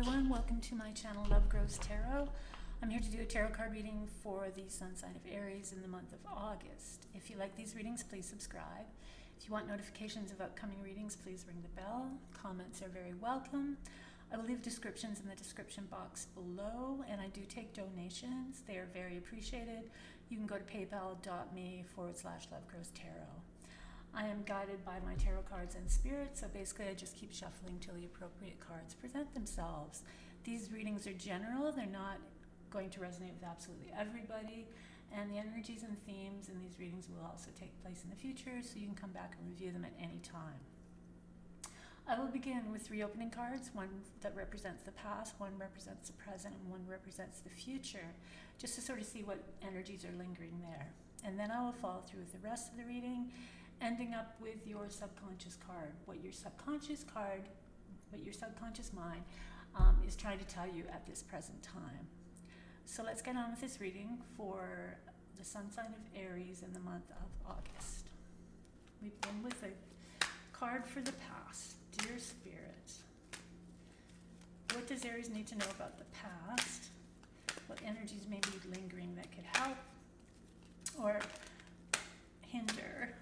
everyone, welcome to my channel Love Grows Tarot. I'm here to do a tarot card reading for the sun sign of Aries in the month of August. If you like these readings, please subscribe. If you want notifications of upcoming readings, please ring the bell. Comments are very welcome. I will leave descriptions in the description box below, and I do take donations. They are very appreciated. You can go to paypal.me/lovegrowstarot. I am guided by my tarot cards and spirits, so basically I just keep shuffling till the appropriate cards present themselves. These readings are general, they're not going to resonate with absolutely everybody, and the energies and themes in these readings will also take place in the future, so you can come back and review them at any time. I will begin with 3 opening cards, one that represents the past, one represents the present, and one represents the future, just to sort of see what energies are lingering there. And then I will follow through with the rest of the reading, ending up with your subconscious card, what your subconscious mind is trying to tell you at this present time. So let's get on with this reading for the sun sign of Aries in the month of August. We begin with a card for the past. Dear Spirit, what does Aries need to know about the past? What energies may be lingering that could help or hinder,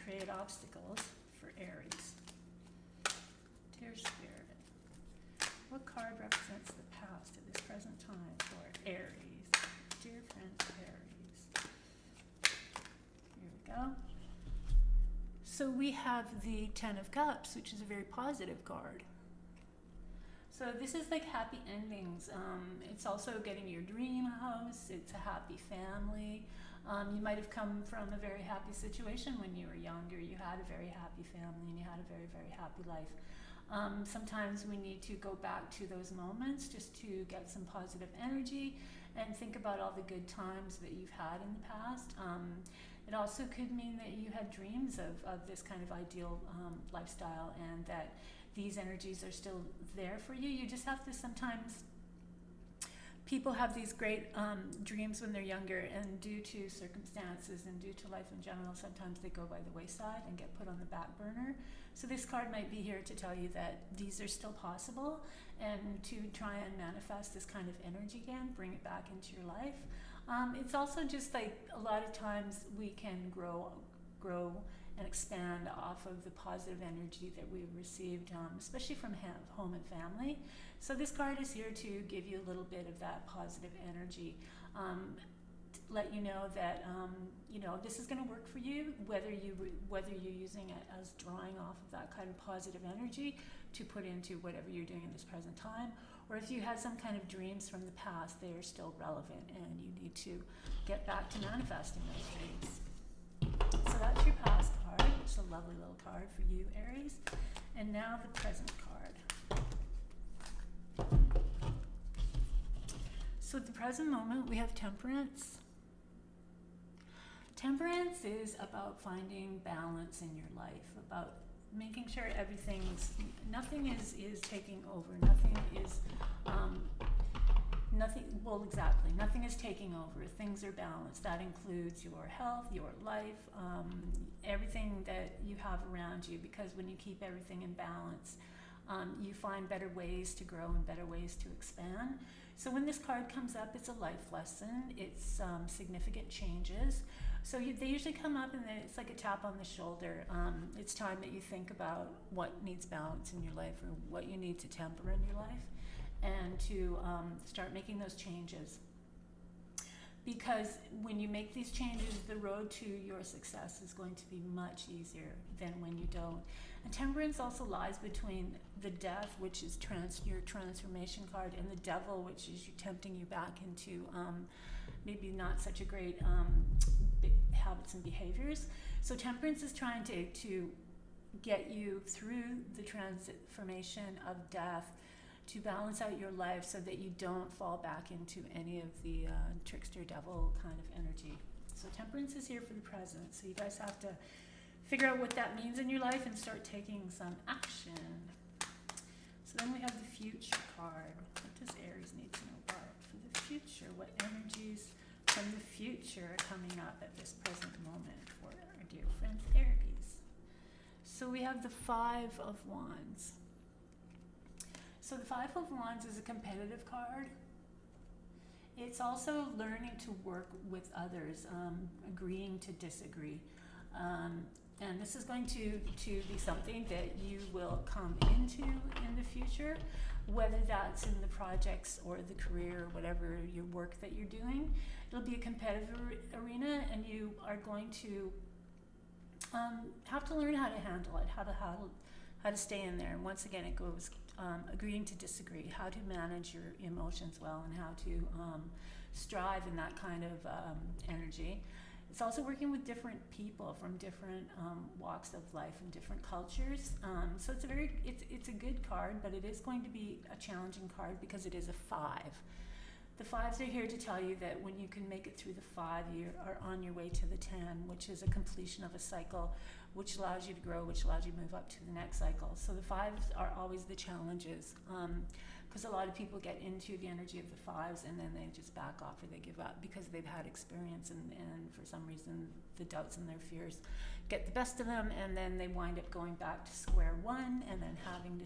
create obstacles for Aries? Dear Spirit, what card represents the past at this present time for Aries? Dear friend Aries. Here we go. So we have the 10 of Cups, which is a very positive card. So this is like happy endings. It's also getting your dream house. It's a happy family. You might have come from a very happy situation when you were younger. You had a very happy family and you had a very, very happy life. Sometimes we need to go back to those moments just to get some positive energy and think about all the good times that you've had in the past. It also could mean that you had dreams of this kind of ideal lifestyle, and that these energies are still there for you. You just have to sometimes, people have these great dreams when they're younger, and due to circumstances and due to life in general, sometimes they go by the wayside and get put on the back burner. So this card might be here to tell you that these are still possible, and to try and manifest this kind of energy again, bring it back into your life. It's also just like a lot of times we can grow and expand off of the positive energy that we've received, especially from home and family. So this card is here to give you a little bit of that positive energy, let you know that this is going to work for you, whether you're using it as drawing off of that kind of positive energy to put into whatever you're doing in this present time, or if you had some kind of dreams from the past, they are still relevant and you need to get back to manifesting those dreams. So that's your past card. It's a lovely little card for you, Aries. And now the present card. So at the present moment, we have Temperance. Temperance is about finding balance in your life, about making sure nothing is taking over, nothing is taking over. Things are balanced. That includes your health, your life, everything that you have around you, because when you keep everything in balance, you find better ways to grow and better ways to expand. So when this card comes up, it's a life lesson. It's significant changes. So they usually come up and it's like a tap on the shoulder. It's time that you think about what needs balance in your life, or what you need to temper in your life, and to start making those changes. Because when you make these changes, the road to your success is going to be much easier than when you don't. And Temperance also lies between the Death, which is your transformation card, and the Devil, which is tempting you back into maybe not such a great habits and behaviors. So Temperance is trying to get you through the transformation of Death, to balance out your life so that you don't fall back into any of the trickster devil kind of energy. So Temperance is here for the present. So you guys have to figure out what that means in your life and start taking some action. So then we have the future card. What does Aries need to know about for the future? What energies from the future are coming up at this present moment for our dear friend Aries? So we have the 5 of Wands. So the Five of Wands is a competitive card. It's also learning to work with others, agreeing to disagree. And this is going to be something that you will come into in the future, whether that's in the projects or the career, whatever your work that you're doing. It'll be a competitive arena, and you are going to have to learn how to handle it, how to stay in there. And once again, it goes agreeing to disagree, how to manage your emotions well, and how to strive in that kind of energy. It's also working with different people from different walks of life and different cultures. So it's a good card, but it is going to be a challenging card because it is a 5. The 5s are here to tell you that when you can make it through the 5, you are on your way to the 10, which is a completion of a cycle, which allows you to grow, which allows you to move up to the next cycle. So the 5s are always the challenges, because a lot of people get into the energy of the 5s and then they just back off or they give up because they've had experience, and for some reason the doubts and their fears get the best of them, and then they wind up going back to square one and then having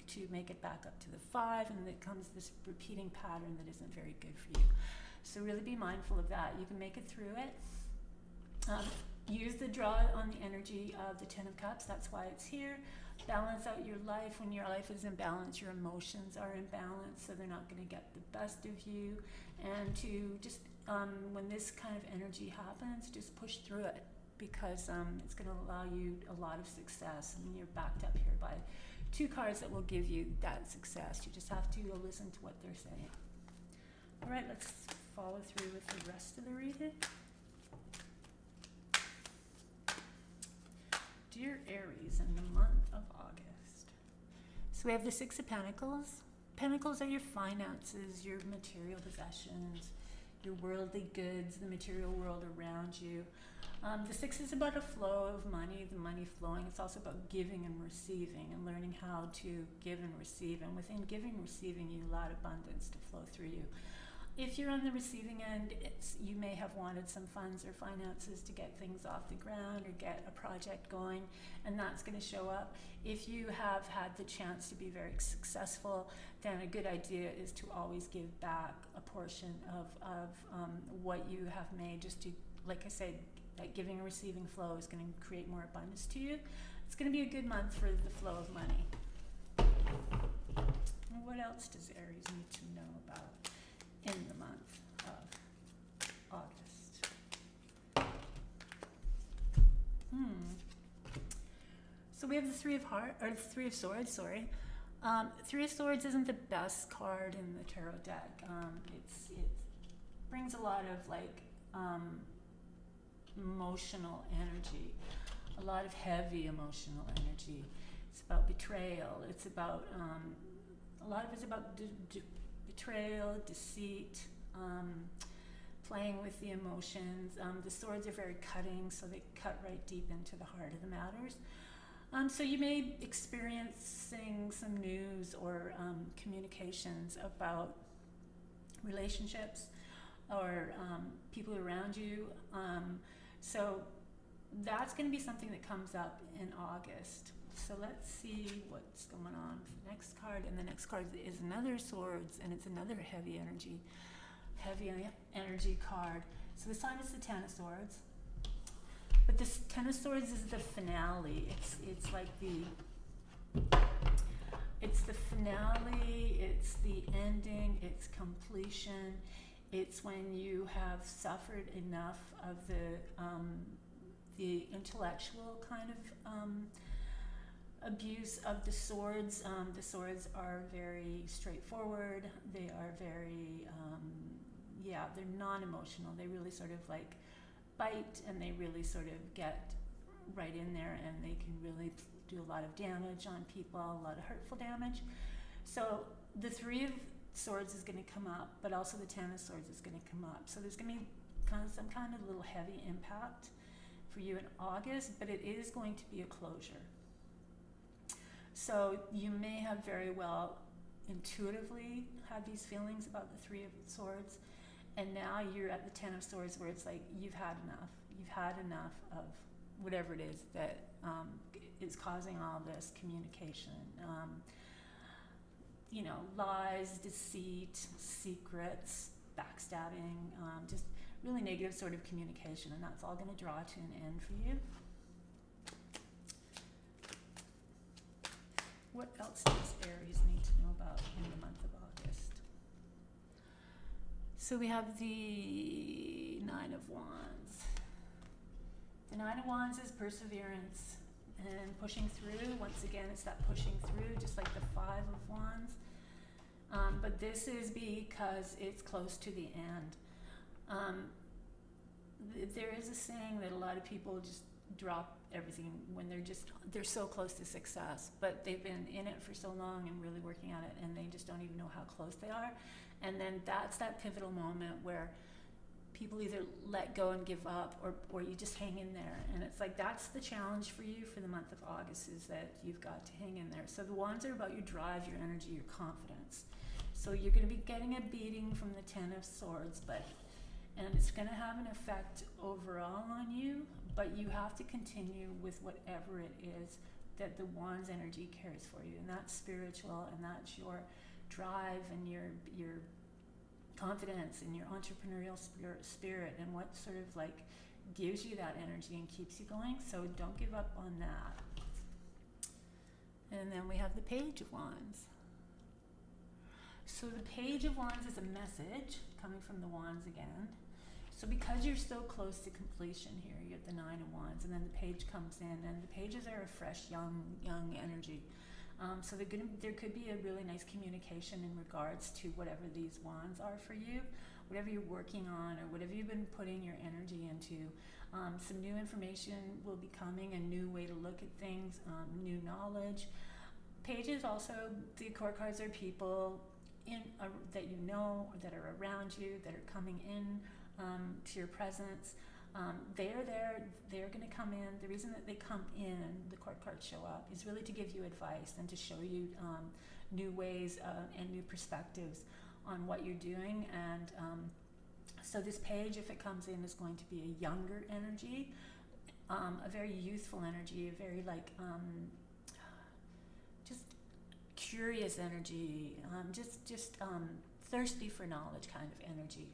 to make it back up to the 5, and it comes this repeating pattern that isn't very good for you. So really be mindful of that. You can make it through it. Use the draw on the energy of the 10 of Cups. That's why it's here. Balance out your life. When your life is in balance, your emotions are in balance, so they're not going to get the best of you. And to just, when this kind of energy happens, just push through it, because it's going to allow you a lot of success. I mean, you're backed up here by 2 cards that will give you that success. You just have to listen to what they're saying. All right, let's follow through with the rest of the reading. Dear Aries, in the month of August. So we have the 6 of Pentacles. Pentacles are your finances, your material possessions, your worldly goods, the material world around you. The 6 is about a flow of money, the money flowing. It's also about giving and receiving, and learning how to give and receive. And within giving and receiving, you allow abundance to flow through you. If you're on the receiving end, you may have wanted some funds or finances to get things off the ground or get a project going, and that's going to show up. If you have had the chance to be very successful, then a good idea is to always give back a portion of what you have made, just to, like I said, that giving and receiving flow is going to create more abundance to you. It's going to be a good month for the flow of money. And what else does Aries need to know about in the month of August? So we have the Three of Swords, sorry. Three of Swords isn't the best card in the tarot deck. It brings a lot of emotional energy, a lot of heavy emotional energy. It's about betrayal. It's about a lot of it's about betrayal, deceit, playing with the emotions. The swords are very cutting, so they cut right deep into the heart of the matters. So you may be experiencing some news or communications about relationships or people around you. So that's going to be something that comes up in August. So let's see what's going on with the next card. And the next card is another Swords, and it's another heavy energy card. So this time it's the Ten of Swords. But this Ten of Swords is the finale. It's like it's the finale, it's the ending, it's completion. It's when you have suffered enough of the intellectual kind of abuse of the swords. The swords are very straightforward. They are very, they're non-emotional. They really sort of bite, and they really sort of get right in there, and they can really do a lot of damage on people, a lot of hurtful damage. So the Three of Swords is going to come up, but also the Ten of Swords is going to come up. So there's going to be some kind of little heavy impact for you in August, but it is going to be a closure. So you may have very well intuitively had these feelings about the Three of Swords, and now you're at the Ten of Swords, where it's like you've had enough. You've had enough of whatever it is that is causing all this communication. lies, deceit, secrets, backstabbing, just really negative sort of communication, and that's all going to draw to an end for you. What else does Aries need to know about in the month of August? So we have the Nine of Wands. The Nine of Wands is perseverance and pushing through. Once again, it's that pushing through, just like the Five of Wands. But this is because it's close to the end. There is a saying that a lot of people just drop everything when they're so close to success, but they've been in it for so long and really working at it, and they just don't even know how close they are. And then that's that pivotal moment where people either let go and give up, or you just hang in there. And it's like, that's the challenge for you for the month of August, is that you've got to hang in there. So the Wands are about your drive, your energy, your confidence. So you're going to be getting a beating from the Ten of Swords, and it's going to have an effect overall on you, but you have to continue with whatever it is that the Wands energy carries for you. And that's spiritual, and that's your drive and your confidence and your entrepreneurial spirit, and what sort of like gives you that energy and keeps you going. So don't give up on that. And then we have the Page of Wands. So the Page of Wands is a message coming from the Wands again. So because you're so close to completion here, you get the Nine of Wands, and then the Page comes in, and the Pages are a fresh, young energy. So there could be a really nice communication in regards to whatever these Wands are for you, whatever you're working on, or whatever you've been putting your energy into. Some new information will be coming, a new way to look at things, new knowledge. Pages also, the court cards are people that you know, or that are around you, that are coming in to your presence. They're there, they're going to come in. The reason that they come in, the court cards show up, is really to give you advice and to show you new ways and new perspectives on what you're doing. And so this Page, if it comes in, is going to be a younger energy, a very youthful energy, a very just curious energy, just thirsty for knowledge kind of energy.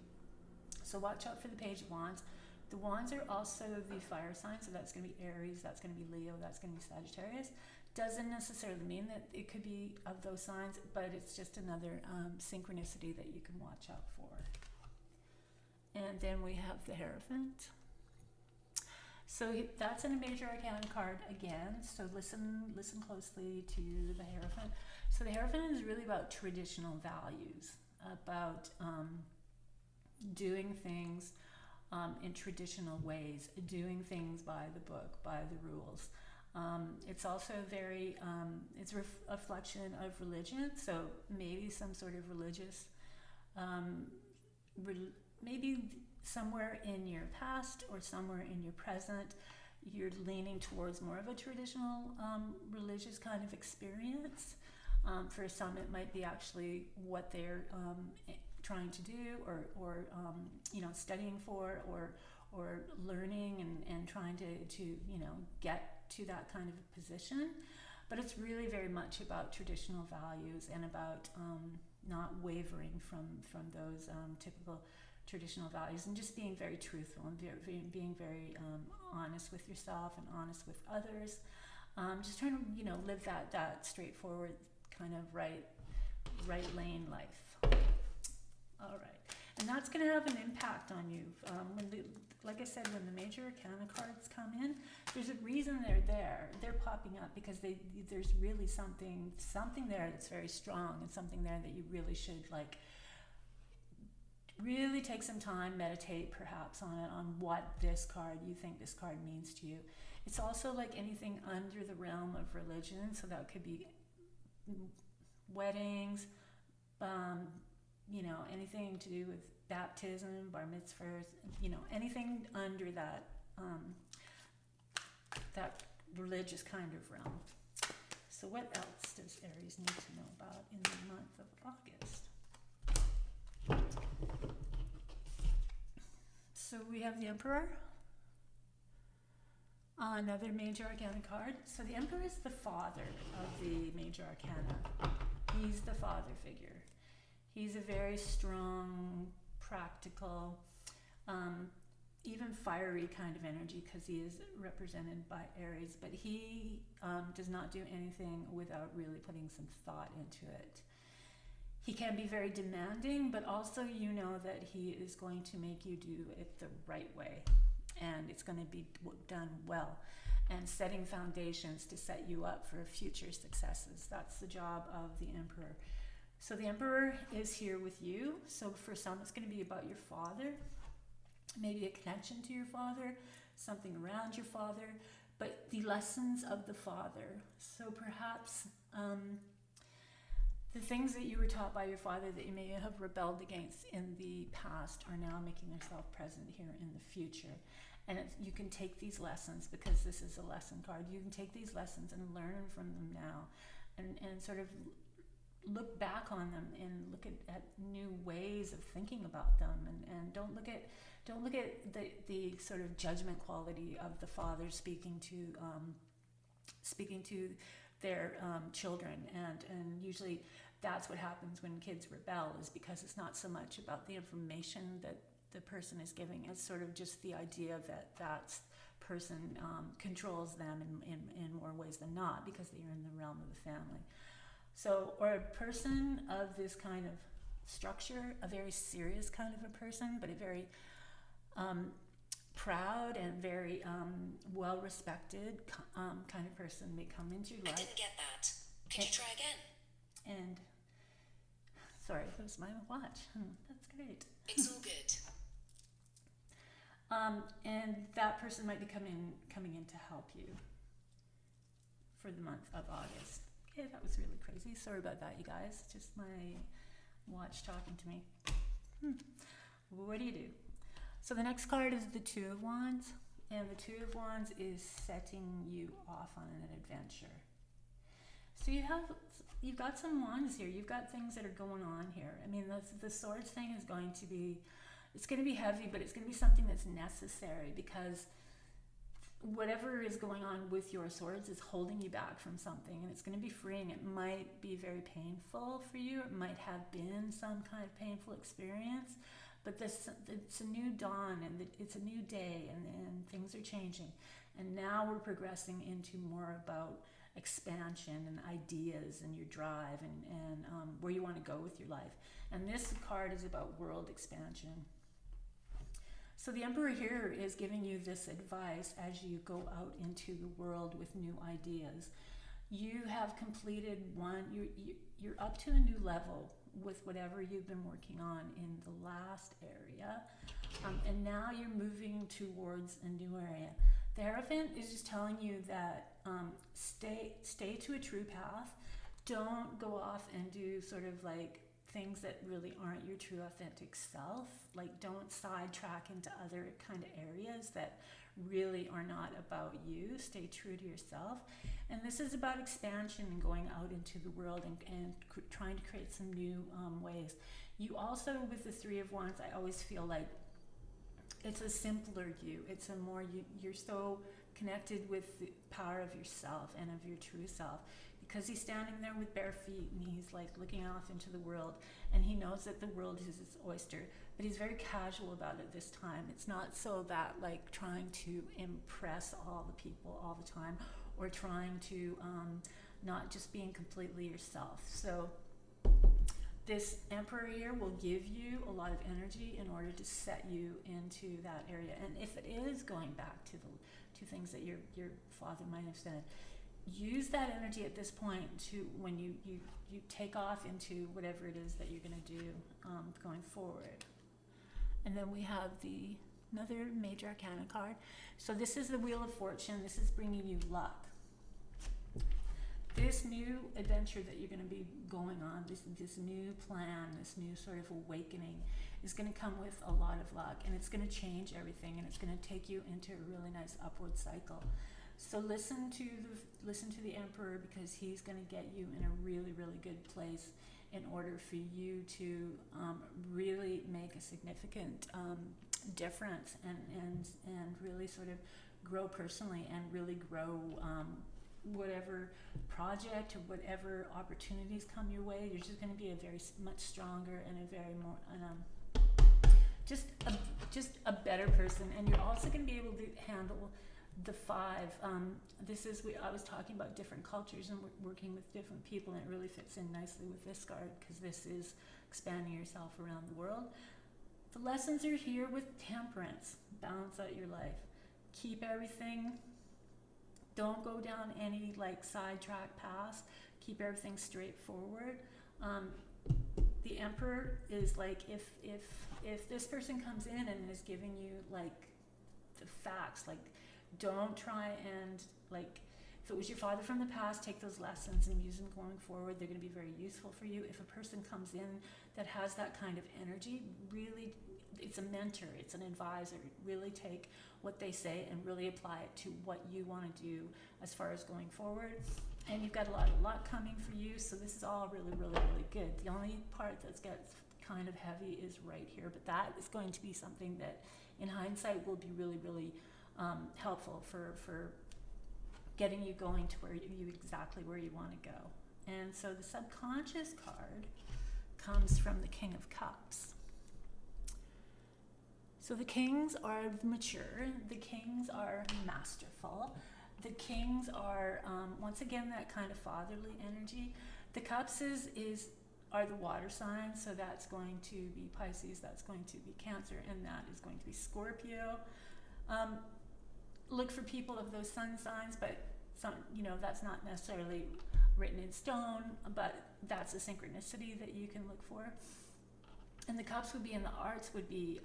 So watch out for the Page of Wands. The Wands are also the fire signs, so that's going to be Aries, that's going to be Leo, that's going to be Sagittarius. Doesn't necessarily mean that it could be of those signs, but it's just another synchronicity that you can watch out for. And then we have the Hierophant. So that's in a major arcana card again, so listen closely to the Hierophant. So the Hierophant is really about traditional values, about doing things in traditional ways, doing things by the book, by the rules. It's also very, it's a reflection of religion, so maybe some sort of religious, maybe somewhere in your past or somewhere in your present, you're leaning towards more of a traditional religious kind of experience. For some, it might be actually what they're trying to do, or studying for, or learning and trying to get to that kind of a position. But it's really very much about traditional values and about not wavering from those typical traditional values, and just being very truthful and being very honest with yourself and honest with others. Just trying to live that straightforward kind of right lane life. All right, and that's going to have an impact on you. Like I said, when the major arcana cards come in, there's a reason they're there. They're popping up because there's really something there that's very strong, and something there that you really should really take some time, meditate perhaps on it, on what you think this card means to you. It's also like anything under the realm of religion, so that could be weddings, anything to do with baptism, bar mitzvahs, anything under that that religious kind of realm. So what else does Aries need to know about in the month of August? So we have the Emperor, another major arcana card. So the Emperor is the father of the major arcana. he's the father figure. He's a very strong, practical, even fiery kind of energy, because he is represented by Aries, but he does not do anything without really putting some thought into it. He can be very demanding, but also you know that he is going to make you do it the right way, and it's going to be done well, and setting foundations to set you up for future successes. That's the job of the Emperor. So the Emperor is here with you. So for some, it's going to be about your father, maybe a connection to your father, something around your father, but the lessons of the father. So perhaps the things that you were taught by your father that you may have rebelled against in the past are now making themselves present here in the future. And you can take these lessons, because this is a lesson card, you can take these lessons and learn from them now, and sort of look back on them and look at new ways of thinking about them, and don't look at the sort of judgment quality of the father speaking to their children, and usually that's what happens when kids rebel, is because it's not so much about the information that the person is giving, as sort of just the idea that person controls them in more ways than not, because they're in the realm of the family. So, or a person of this kind of structure, a very serious kind of a person, but a very proud and very well-respected kind of person may come into your life. I didn't get that. Could you try again? And, sorry, that was my watch. That's great. It's all good. And that person might be coming in to help you for the month of August. Okay, that was really crazy. Sorry about that, you guys. Just my watch talking to me. What do you do? So the next card is the Two of Wands, and the Two of Wands is setting you off on an adventure. So you've got some wands here. You've got things that are going on here. I mean, the swords thing is going to be, it's going to be heavy, but it's going to be something that's necessary, because whatever is going on with your swords is holding you back from something, and it's going to be freeing. It might be very painful for you. It might have been some kind of painful experience, but it's a new dawn, and it's a new day, and things are changing. And now we're progressing into more about expansion and ideas and your drive and where you want to go with your life. And this card is about world expansion. So the Emperor here is giving you this advice as you go out into the world with new ideas. You have completed one, you're up to a new level with whatever you've been working on in the last area, and now you're moving towards a new area. The Hierophant is just telling you that stay to a true path. Don't go off and do sort of like things that really aren't your true authentic self. Like, don't sidetrack into other kind of areas that really are not about you. Stay true to yourself. And this is about expansion and going out into the world and trying to create some new ways. You also, with the Three of Wands, I always feel like it's a simpler you. It's a more, you're so connected with the power of yourself and of your true self, because he's standing there with bare feet and he's like looking off into the world, and he knows that the world is his oyster, but he's very casual about it this time. It's not so that like trying to impress all the people all the time, or trying to not just being completely yourself. So this Emperor here will give you a lot of energy in order to set you into that area. And if it is going back to the things that your father might have said, use that energy at this point to when you take off into whatever it is that you're going to do going forward. And then we have another major arcana card. So this is the Wheel of Fortune. This is bringing you luck. This new adventure that you're going to be going on, this new plan, this new sort of awakening is going to come with a lot of luck, and it's going to change everything, and it's going to take you into a really nice upward cycle. So listen to the Emperor, because he's going to get you in a really, really good place in order for you to really make a significant difference and really sort of grow personally and really grow whatever project or whatever opportunities come your way. You're just going to be a very much stronger and a very more just a better person, and you're also going to be able to handle the 5. I was talking about different cultures and working with different people, and it really fits in nicely with this card because this is expanding yourself around the world. The lessons are here with temperance. Balance out your life. Keep everything. Don't go down any like sidetrack paths. Keep everything straightforward. The Emperor is like if this person comes in and is giving you like the facts, like don't try and like if it was your father from the past, take those lessons and use them going forward. They're going to be very useful for you. If a person comes in that has that kind of energy, really, it's a mentor, it's an advisor. Really take what they say and really apply it to what you want to do as far as going forward. And you've got a lot of luck coming for you, so this is all really, really, really good. The only part that gets kind of heavy is right here, but that is going to be something that in hindsight will be really, really helpful for getting you going to exactly where you want to go. And so the subconscious card comes from the King of Cups. So the kings are mature, the kings are masterful, the kings are, once again, that kind of fatherly energy. The cups are the water signs, so that's going to be Pisces, that's going to be Cancer, and that is going to be Scorpio. Look for people of those sun signs, but that's not necessarily written in stone, but that's a synchronicity that you can look for. And the cups would be in the arts, would be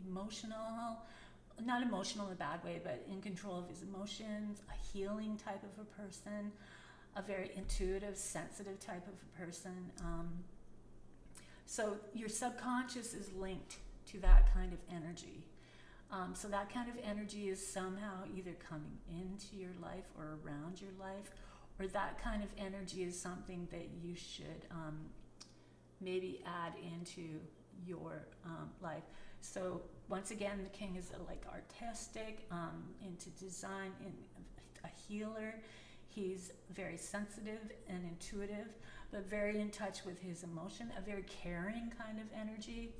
emotional, not emotional in a bad way, but in control of his emotions, a healing type of a person, a very intuitive, sensitive type of a person. So your subconscious is linked to that kind of energy. So that kind of energy is somehow either coming into your life or around your life, or that kind of energy is something that you should maybe add into your life. So once again, the king is like artistic, into design, a healer. He's very sensitive and intuitive, but very in touch with his emotion, a very caring kind of energy.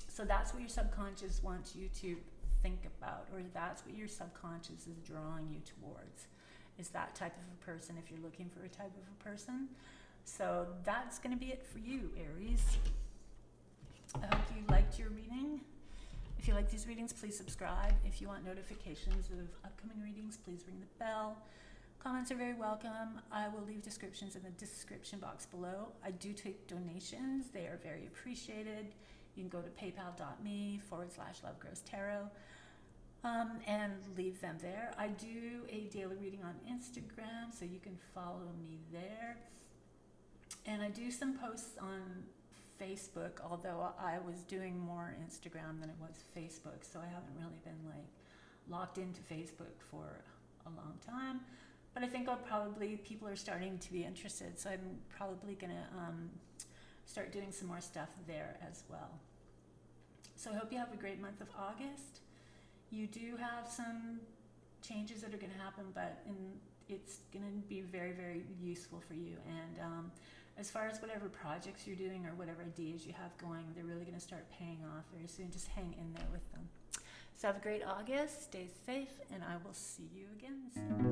So that's what your subconscious wants you to think about, or that's what your subconscious is drawing you towards, is that type of a person if you're looking for a type of a person. So that's going to be it for you, Aries. I hope you liked your reading. If you like these readings, please subscribe. If you want notifications of upcoming readings, please ring the bell. Comments are very welcome. I will leave descriptions in the description box below. I do take donations. They are very appreciated. You can go to paypal.me/LoveGrowsTarot and leave them there. I do a daily reading on Instagram, so you can follow me there. And I do some posts on Facebook, although I was doing more Instagram than it was Facebook, so I haven't really been like locked into Facebook for a long time. But I think people are starting to be interested, so I'm probably gonna start doing some more stuff there as well. So I hope you have a great month of August. You do have some changes that are going to happen, but it's going to be very, very useful for you. And as far as whatever projects you're doing or whatever ideas you have going, they're really going to start paying off very soon. Just hang in there with them. So have a great August. Stay safe, and I will see you again soon.